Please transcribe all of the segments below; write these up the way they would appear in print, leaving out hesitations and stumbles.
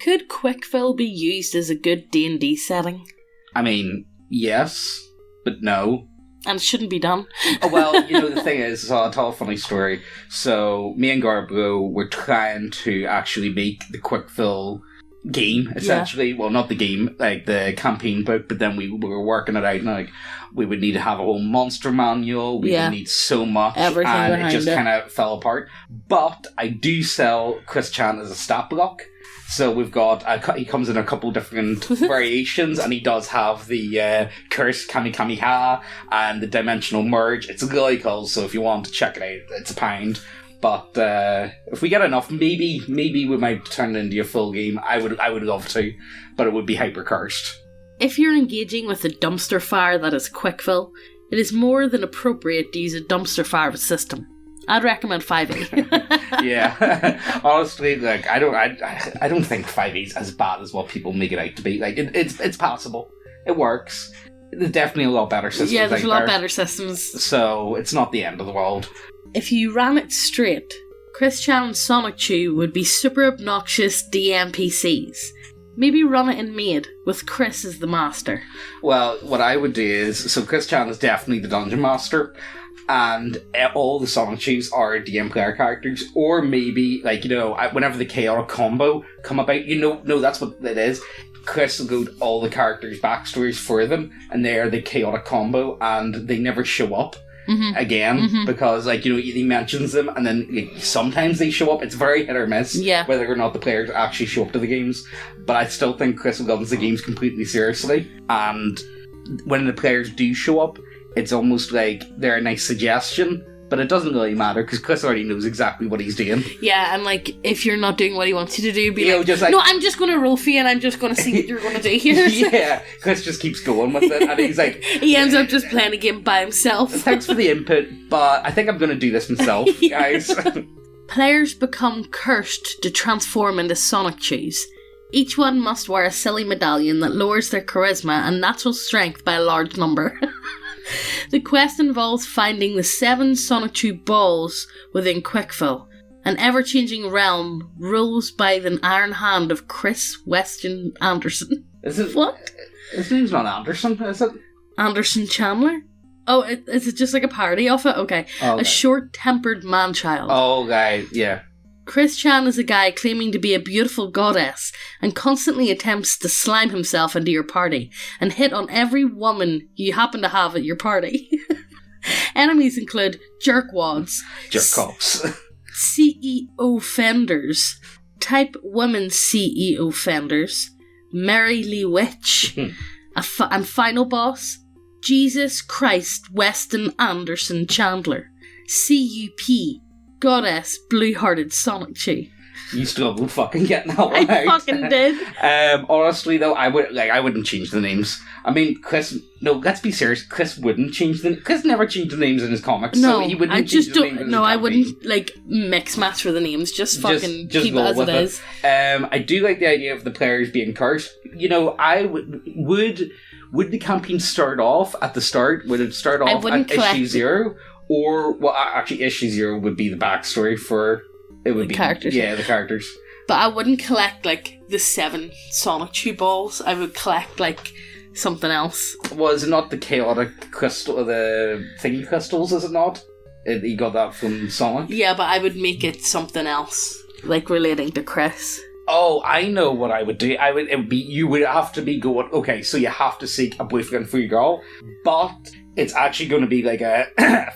Could CwCville be used as a good D&D setting? I mean, yes, but no. And it shouldn't be done. Oh, well, the thing is, so I'll tell a funny story. So, me and Guardbro were trying to actually make the CwCville game, essentially. Yeah. Well, not the game, like the campaign book, but then we were working it out, and like, we would need to have a whole monster manual, we would need so much, everything and it just kind of fell apart. But I do sell Chris Chan as a stat block. So we've got, he comes in a couple different variations, and he does have the Curse Kamehameha and the Dimensional Merge. It's really cool, so if you want to check it out, it's £1. But if we get enough, maybe we might turn it into a full game. I would love to, but it would be hyper cursed. If you're engaging with a dumpster fire that is CwCville, it is more than appropriate to use a dumpster fire system. I'd recommend 5e. Yeah, honestly, like I don't think 5e is as bad as what people make it out to be. Like it's passable, it works. There's definitely a lot better systems. Yeah, there's a lot better systems. So it's not the end of the world. If you ran it straight, Chris Chan and Sonic Chew would be super obnoxious DMPCs. Maybe run it in Maid, with Chris as the master. Well, what I would do is, so Chris Chan is definitely the dungeon master, and all the Sonic Chews are DM player characters, or maybe, like, whenever the chaotic combo come about, no, that's what it is. Chris will go to all the characters' backstories for them, and they're the chaotic combo, and they never show up again, because, he mentions them, and then sometimes they show up. It's very hit or miss, whether or not the players actually show up to the games, but I still think Chris governs the games completely seriously, and when the players do show up, it's almost like they're a nice suggestion, but it doesn't really matter because Chris already knows exactly what he's doing. Yeah, and if you're not doing what he wants you to do, be no, I'm just going to roll for you and I'm just going to see what you're going to do here. Yeah, Chris just keeps going with it, and he's like... he ends up just playing a game by himself. Thanks for the input, but I think I'm going to do this myself, guys. Players become cursed to transform into Sonic Chews. Each one must wear a silly medallion that lowers their charisma and natural strength by a large number. The quest involves finding the 7 Sonic Chew balls within CwCville, an ever-changing realm ruled by the iron hand of Chris Weston Anderson. Is it what? His name's not Anderson, is it? Anderson Chandler? Oh, is it just like a parody of it? Okay. A short-tempered man-child. Oh, guy, yeah. Chris Chan is a guy claiming to be a beautiful goddess and constantly attempts to slime himself into your party and hit on every woman you happen to have at your party. Enemies include jerkwads, jerk-offs, CEO fenders, type women CEO fenders, Mary Lee Witch, and final boss, Jesus Christ Weston Anderson Chandler, CUP, Goddess Blue-Hearted Sonic Chew. You struggled fucking getting that one out. I fucking did. Honestly though, I wouldn't change the names. I mean, Chris, no, let's be serious. Chris wouldn't change Chris never changed the names in his comics. No, so he wouldn't I just don't. No, I wouldn't mix match for the names. Just fucking keep it as it is. I do like the idea of the players being cursed. I would the campaign start off at the start? Would it start off at issue 0? Or, well, actually, issue 0 would be the backstory for... It would be characters. Yeah, the characters. But I wouldn't collect, the 7 Sonic Chew balls. I would collect, something else. Was it not the chaotic crystal, the thingy crystals, is it not? You got that from Sonic? Yeah, but I would make it something else, relating to Chris. Oh, I know what I would do. You would have to be going, okay, so you have to seek a boyfriend for your girl, but it's actually going to be like a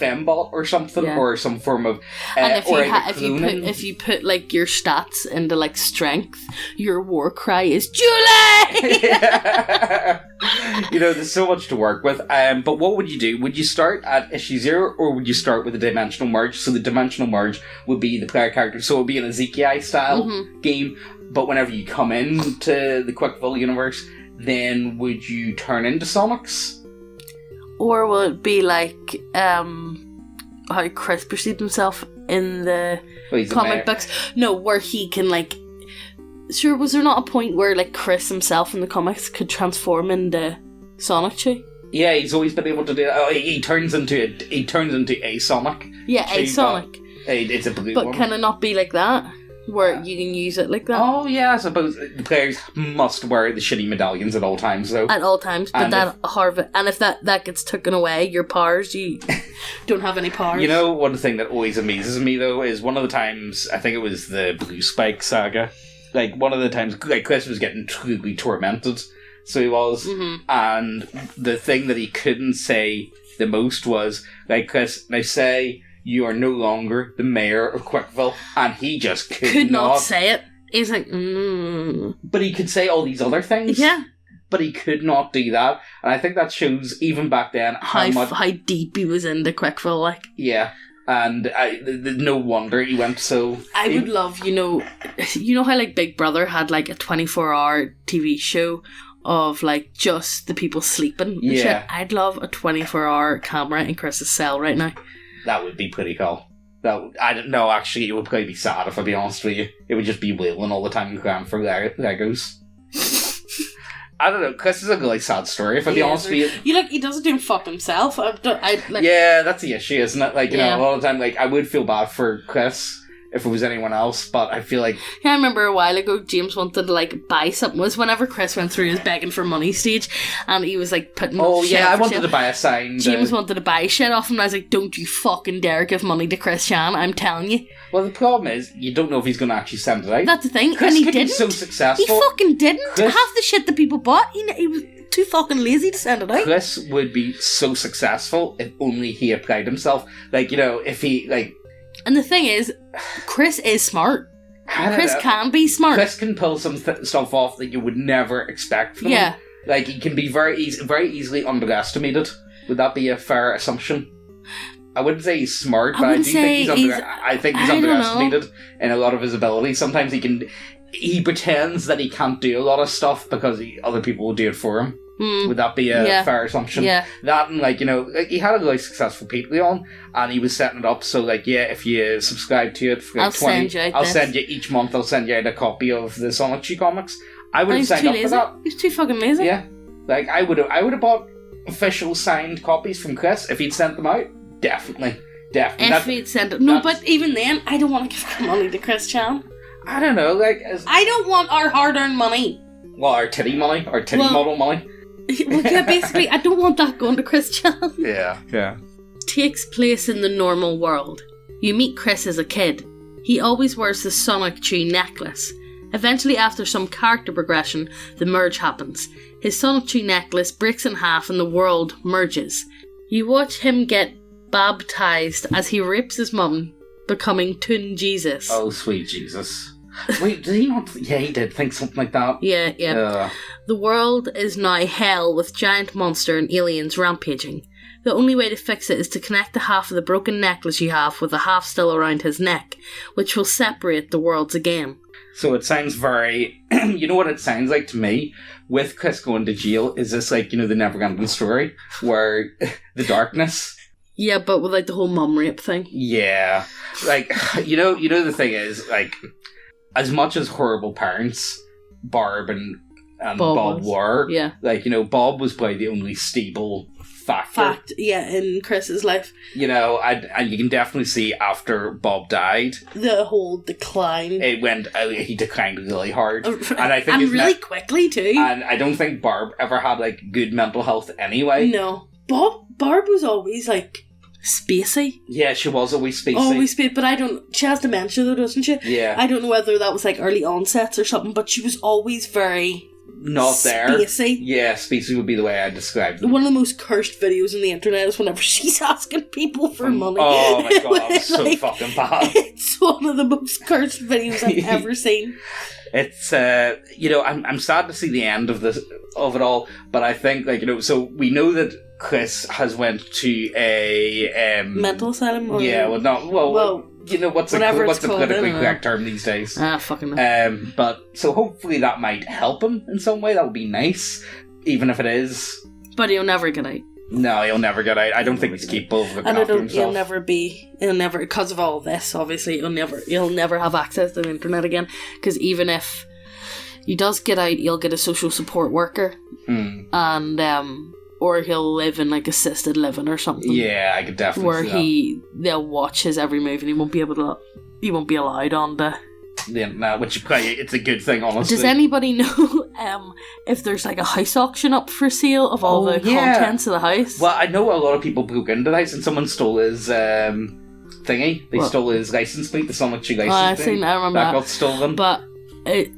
fembot or something, or some form of... and if you put your stats into strength, your war cry is Julie! There's so much to work with. But what would you do? Would you start at issue 0, or would you start with a dimensional merge? So the dimensional merge would be the player character. So it would be an Ezekiel style game. But whenever you come into the CwCville universe, then would you turn into Sonics? Or will it be how Chris perceived himself in the comic books? No, where he can Sure, was there not a point where Chris himself in the comics could transform into Sonic Chew? Yeah, he's always been able to do that. Oh, he turns into a Sonic. Yeah, a Sonic. It's a blue one. But one. can it not be like that? Where you can use it like that. Oh, yeah, I suppose the players must wear the shitty medallions at all times, though. At all times, but if that gets taken away, your powers, you don't have any powers. You know, one thing that always amazes me, though, is one of the times, I think it was the Blue Spike saga, like, one of the times, like, Chris was getting truly tormented, so he was, and the thing that he couldn't say the most was, like, Chris, now say you are no longer the mayor of CwCville, and he just could not say it. He's like, But he could say all these other things. Yeah. But he could not do that, and I think that shows, even back then, how deep he was into CwCville, like. Yeah, and no wonder he went so... I would love, you know how, like, Big Brother had, like, a 24-hour TV show of, like, just the people sleeping and shit? I'd love a 24-hour camera in Chris's cell right now. That would be pretty cool. I don't know, actually, it would probably be sad if I'd be honest with you. It would just be wailing all the time and crying for Legos. I don't know, Chris is a really sad story, if I'd be honest with you. He doesn't do fuck himself. Yeah, that's the issue, isn't it? Like, you know, a lot of the time, like, I would feel bad for Chris if it was anyone else, but I feel like... Yeah, I remember a while ago, James wanted to, like, buy something. It was whenever Chris went through his begging for money stage, and he was, like, putting... Oh, yeah, I wanted to buy a sign. James wanted to buy shit off him, and I was like, don't you fucking dare give money to Chris Chan, I'm telling you. Well, the problem is, you don't know if he's going to actually send it out. That's the thing, Chris and he didn't. Be so successful. He fucking didn't. Half the shit that people bought, he was too fucking lazy to send it out. Chris would be so successful if only he applied himself. Like, you know, if he, like... And the thing is, Chris is smart. Chris can be smart. Chris can pull some stuff off that you would never expect from him. Like, he can be very easily underestimated. Would that be a fair assumption? I wouldn't say he's smart, but I do think he's underestimated in a lot of his abilities. Sometimes he pretends that he can't do a lot of stuff because other people will do it for him. Would that be a fair assumption? Yeah. That and, like, you know, like, he had a really successful Patreon, and he was setting it up so, like, yeah, if you subscribe to it for like I'll send you each month, I'll send you out a copy of the Sonic Chi comics. I would have signed up for that. He's too fucking lazy. Yeah. Like, I would have bought official signed copies from Chris if he'd sent them out. Definitely. If he'd sent it. No, but even then, I don't want to give money to Chris Chan. I don't know, like... I don't want our hard-earned money. Well, our titty money? Our titty model money? Well, yeah, basically, I don't want that going to Chris Chan. Yeah. Takes place in the normal world. You meet Chris as a kid. He always wears the Sonic Chi necklace. Eventually, after some character progression, the merge happens. His Sonic Chi necklace breaks in half and the world merges. You watch him get baptized as he rapes his mum, becoming Toon Jesus. Oh, sweet Jesus. Wait, did he not? Yeah, he did think something like that. Yeah. The world is now hell with giant monster and aliens rampaging. The only way to fix it is to connect the half of the broken necklace you have with the half still around his neck, which will separate the worlds again. So it sounds very... you know what it sounds like to me? With Chris going to jail, is this like, you know, the Never-Ending Story? Where the darkness... Yeah, but with, like, the whole mum rape thing. Yeah. Like, you know the thing is, like... As much as horrible parents Barb and Bob were, like, you know, Bob was probably the only stable factor. In Chris's life. You know, and you can definitely see after Bob died, the whole decline. He declined really hard, and I think really quickly too. And I don't think Barb ever had, like, good mental health anyway. No, Barb was always, like, spacey. Yeah, she was always spacey. But she has dementia though, doesn't she? Yeah. I don't know whether that was like early onsets or something, but she was always very... Not there. Spacey. Yeah, spacey would be the way I described it. One of the most cursed videos on the internet is whenever she's asking people for money. Oh my god, that was so fucking bad. It's one of the most cursed videos I've ever seen. It's, you know, I'm sad to see the end of it all, but I think, like, you know, so we know that Chris has went to a... mental asylum? Or... Yeah, well, you know, what's the politically correct term these days? Fucking no. But, so hopefully that might help him in some way. That would be nice, even if it is. But he'll never get out. No, he'll never get out. I don't think he's capable of looking after himself. He'll never, because of all this, obviously, he'll never have access to the internet again. Because even if he does get out, he'll get a social support worker. And, or he'll live in, like, assisted living or something. Yeah, I could definitely see that. They'll watch his every move and he won't be allowed on the... the internet, which it's a good thing, honestly. Does anybody know if there's like a house auction up for sale of all the contents of the house? Well, I know a lot of people broke into the house and someone stole his thingy. They stole his license plate, the Sonic 2 license plate. I remember that. Got stolen. But they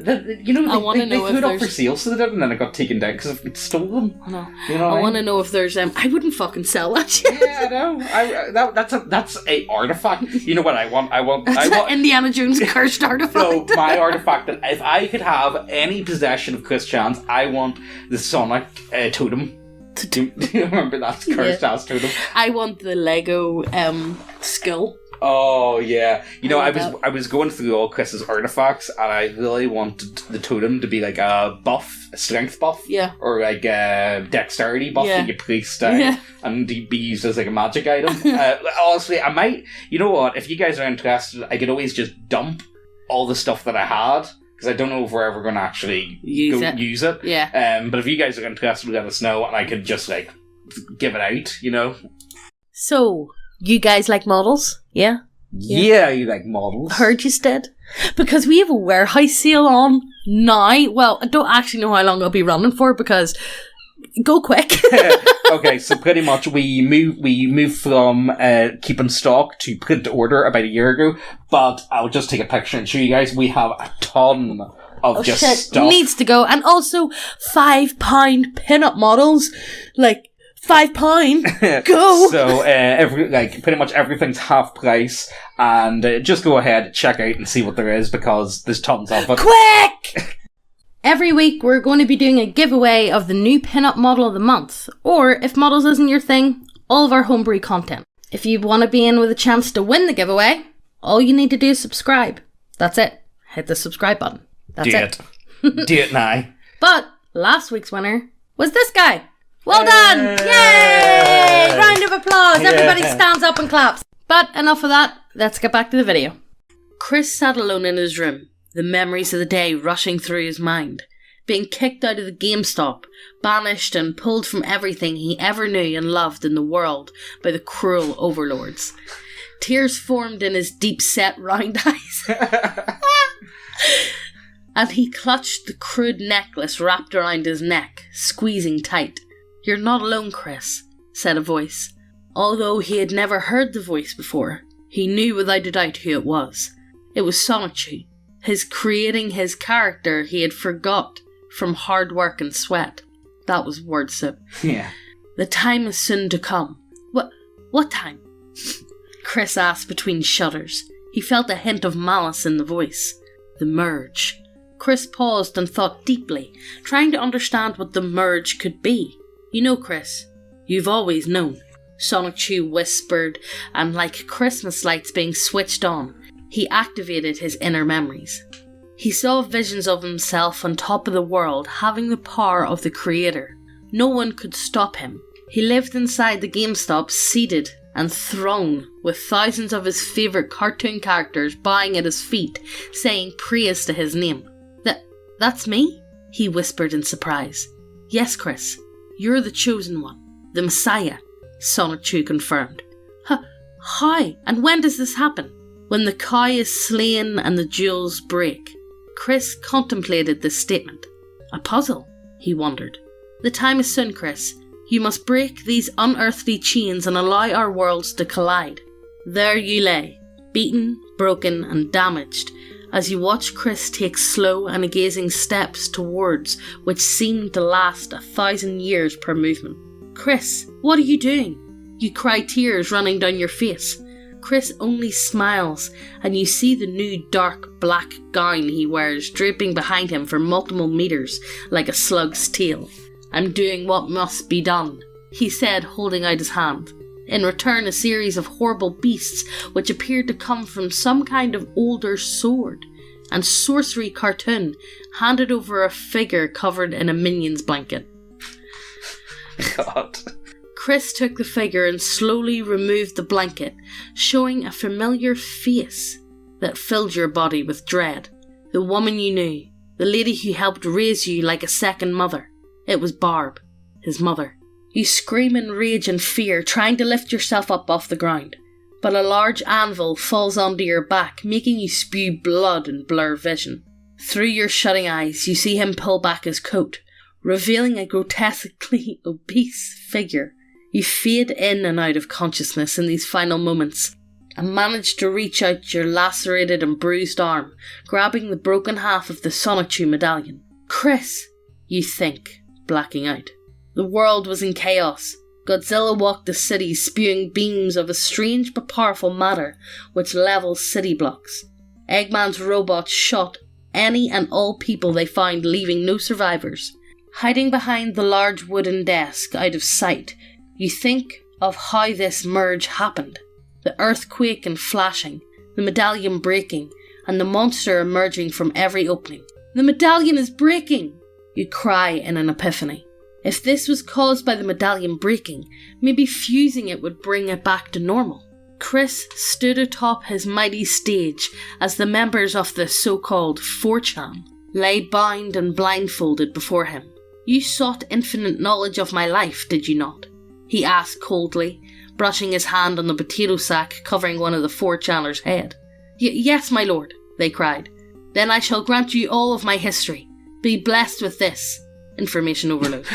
put it up for sale, so they did, and then it got taken down because it stole them. I know. You know I want to know if there's I wouldn't fucking sell that shit. Yeah, I know. That's a artifact. You know what I want? I want Indiana Jones cursed artifact. No, my artifact. That if I could have any possession of Chris Chan's, I want the Sonic totem. Do you remember that cursed ass totem? I want the Lego skull. Oh yeah, I was going through all Chris's artifacts, and I really wanted the totem to be like a strength buff, or like a dexterity buff that you place down, and be used as like a magic item. Honestly, I might. You know what? If you guys are interested, I could always just dump all the stuff that I had. Because I don't know if we're ever going to actually use it. Yeah. But if you guys are interested, let us know, and I could just like give it out. So. You guys like models? Yeah? Yeah, you like models. Heard you did. Because we have a warehouse sale on now. Well, I don't actually know how long it'll be running for because go quick. Okay, so pretty much we moved from keeping stock to print to order about a year ago. But I'll just take a picture and show you guys. We have a ton of stuff. Needs to go. And also £5 pin-up models. Like, £5. Go. So pretty much everything's half price, and just go ahead, check out and see what there is because there's tons of it. Quick! Every week we're going to be doing a giveaway of the new pin-up model of the month, or if models isn't your thing, all of our homebrew content. If you want to be in with a chance to win the giveaway, all you need to do is subscribe. That's it. Hit the subscribe button. That's it. Do it now. But last week's winner was this guy. Well done! Yay! Round of applause. Everybody stands up and claps. But enough of that. Let's get back to the video. Chris sat alone in his room, the memories of the day rushing through his mind. Being kicked out of the GameStop, banished and pulled from everything he ever knew and loved in the world by the cruel overlords. Tears formed in his deep-set round eyes. And he clutched the crude necklace wrapped around his neck, squeezing tight. "You're not alone, Chris," said a voice. Although he had never heard the voice before, he knew without a doubt who it was. It was Sonichu, his creating his character he had forgot from hard work and sweat. That was word soup. Yeah. "The time is soon to come." What time? Chris asked between shudders. He felt a hint of malice in the voice. The merge. Chris paused and thought deeply, trying to understand what the merge could be. "You know, Chris, you've always known," Sonichu whispered, and like Christmas lights being switched on, he activated his inner memories. He saw visions of himself on top of the world, having the power of the creator. No one could stop him. He lived inside the GameStop, seated and thrown, with thousands of his favourite cartoon characters bowing at his feet, saying praise to his name. That's me?" he whispered in surprise. "Yes, Chris. You're the chosen one, the Messiah," Sonichu confirmed. How? And when does this happen?" "When the cow is slain and the jewels break." Chris contemplated this statement. A puzzle, he wondered. "The time is soon, Chris. You must break these unearthly chains and allow our worlds to collide." There you lay, beaten, broken and damaged, as you watch Chris take slow and gazing steps towards which seemed to last 1,000 years per movement. "Chris, what are you doing?" You cry, tears running down your face. Chris only smiles, and you see the new dark black gown he wears draping behind him for multiple meters like a slug's tail. "I'm doing what must be done," he said, holding out his hand. In return, a series of horrible beasts which appeared to come from some kind of older sword and sorcery cartoon handed over a figure covered in a minion's blanket. God. Chris took the figure and slowly removed the blanket, showing a familiar face that filled your body with dread. The woman you knew, the lady who helped raise you like a second mother. It was Barb, his mother. You scream in rage and fear, trying to lift yourself up off the ground. but a large anvil falls onto your back, making you spew blood and blur vision. Through your shutting eyes, you see him pull back his coat, revealing a grotesquely obese figure. You fade in and out of consciousness in these final moments, and manage to reach out your lacerated and bruised arm, grabbing the broken half of the Sonichu medallion. Chris, you think, blacking out. The world was in chaos. Godzilla walked the city, spewing beams of a strange but powerful matter which levels city blocks. Eggman's robots shot any and all people they found, leaving no survivors. Hiding behind the large wooden desk out of sight, you think of how this merge happened. The earthquake and flashing, the medallion breaking, and the monster emerging from every opening. The medallion is breaking! You cry in an epiphany. If this was caused by the medallion breaking, maybe fusing it would bring it back to normal. Chris stood atop his mighty stage as the members of the so-called 4chan lay bound and blindfolded before him. You sought infinite knowledge of my life, did you not? He asked coldly, brushing his hand on the potato sack covering one of the 4chaners' head. Yes, my lord, they cried. Then I shall grant you all of my history. Be blessed with this. Information overload.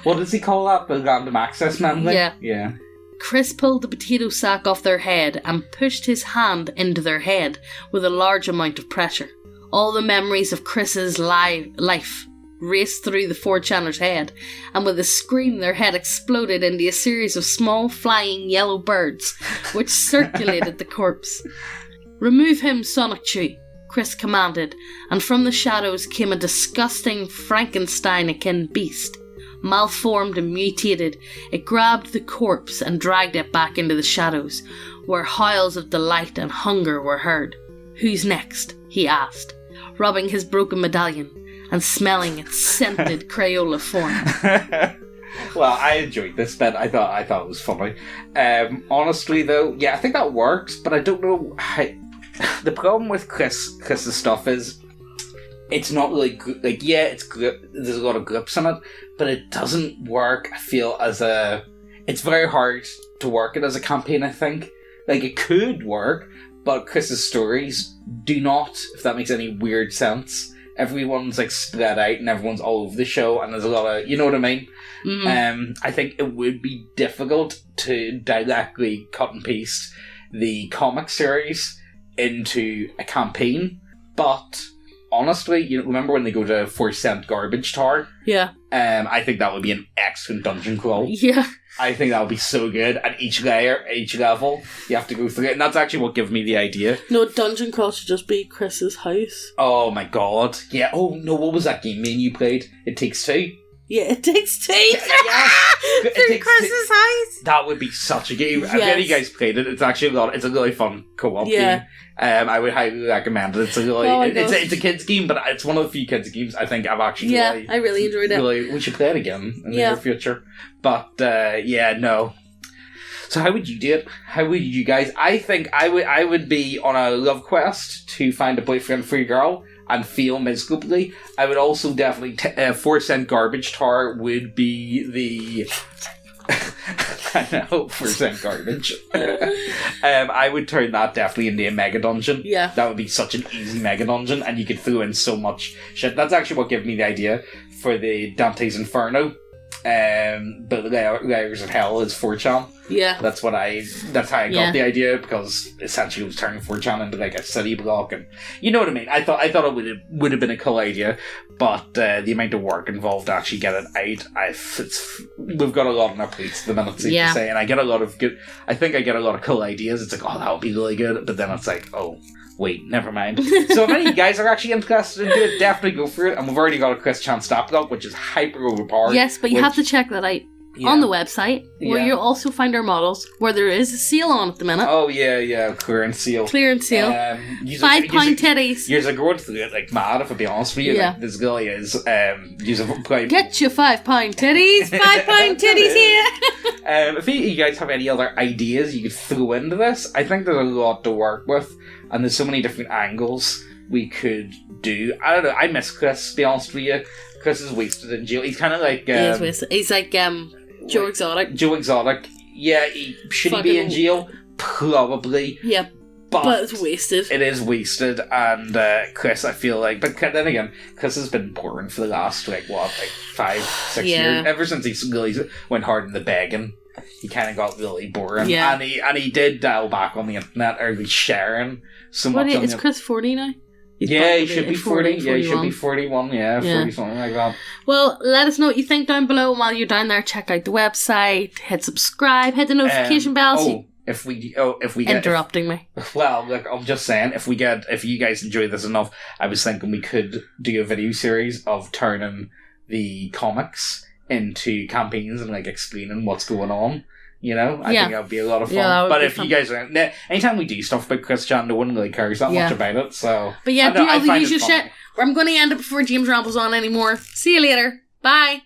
What does he call that? The random access memory? Yeah. Chris pulled the potato sack off their head and pushed his hand into their head with a large amount of pressure. All the memories of Chris's life raced through the 4chaners' head, and with a scream their head exploded into a series of small flying yellow birds which circulated the corpse. Remove him, Sonichu, Chris commanded, and from the shadows came a disgusting Frankenstein-akin beast. Malformed and mutated, it grabbed the corpse and dragged it back into the shadows, where howls of delight and hunger were heard. Who's next? He asked, rubbing his broken medallion and smelling its scented Crayola form. Well, I enjoyed this bit. I thought it was funny. Honestly, though, yeah, I think that works, but I don't know how... The problem with Chris's stuff is it's not really good. Like, yeah, it's there's a lot of grips in it, but it doesn't work, I feel, it's very hard to work it as a campaign, I think. Like, it could work, but Chris's stories do not, if that makes any weird sense. Everyone's, like, spread out and everyone's all over the show, and there's a lot of, you know what I mean? Mm-hmm. I think it would be difficult to directly cut and paste the comic series into a campaign, but honestly, you remember when they go to 4cent Garbage Tower? Yeah. I think that would be an excellent dungeon crawl. Yeah. I think that would be so good. At each level, you have to go through it, and that's actually what gave me the idea. No, dungeon crawl should just be Chris's house. Oh my god. Yeah, oh no, what was that game me and you played? It Takes Two? Yeah, It Takes Two. Yeah. Through Chris's house. That would be such a game. Yes. If any of you guys played it, it's actually it's a really fun co-op game. I would highly recommend it. It's a really, it's a kids game, but it's one of the few kids games I think I've actually I really enjoyed it. We should play it again in the near future. But no. So how would you do it? How would you guys? I think I would be on a love quest to find a boyfriend for your girl and fail miserably. I would also definitely 4cent Garbage Tower would be the. I know, 4cent garbage. I would turn that definitely into a mega dungeon. Yeah. That would be such an easy mega dungeon, and you could throw in so much shit. That's actually what gave me the idea for the Dante's Inferno. But Layers of Hell is 4chan. Yeah. That's how I got the idea, because essentially it was turning 4chan into like a city block, and you know what I mean. I thought it would have been a cool idea, but the amount of work involved to actually get it out, we've got a lot on our plates at the minute, to say, and I get a lot of cool ideas. It's like, oh, that would be really good, but then it's like, oh, wait, never mind. So if any of you guys are actually interested in it, definitely go for it. And we've already got a Chris Chan Stop Up, which is hyper overpowered. Yes, but you have to check that out on the website, where you'll also find our models, where there is a sale on at the minute. Oh, yeah, clearance sale. £5 titties. You're going through it like mad, if I be honest with you. Yeah. Like, this really is. Get your £5 titties. £5 titties here. If you guys have any other ideas you could throw into this, I think there's a lot to work with, and there's so many different angles we could do. I don't know, I miss Chris, to be honest with you. Chris is wasted in jail. He's kind of like... he is wasted. He's like Joe Exotic. Joe Exotic. Yeah, should he be in jail? Probably. Yep. But it's wasted. It is wasted, and Chris, I feel like, but then again, Chris has been boring for the last 5, 6 years. Ever since he really went hard in the begging, he kind of got really boring. Yeah. And he did dial back on the internet, or he's sharing so much. Is Chris 40 now? He should be 40. 41. Yeah, he should be 41. Yeah, 40 something like that. Well, let us know what you think down below. And while you're down there, check out the website, hit subscribe, hit the notification bell. If we get interrupting me. Well, look, I'm just saying, if you guys enjoy this enough, I was thinking we could do a video series of turning the comics into campaigns and explaining what's going on. I think that would be a lot of fun. Yeah, but if you guys are, anytime we do stuff about Chris Chan, no one really cares that much about it. So, but do all the usual shit. I'm going to end it before James rambles on anymore. See you later. Bye.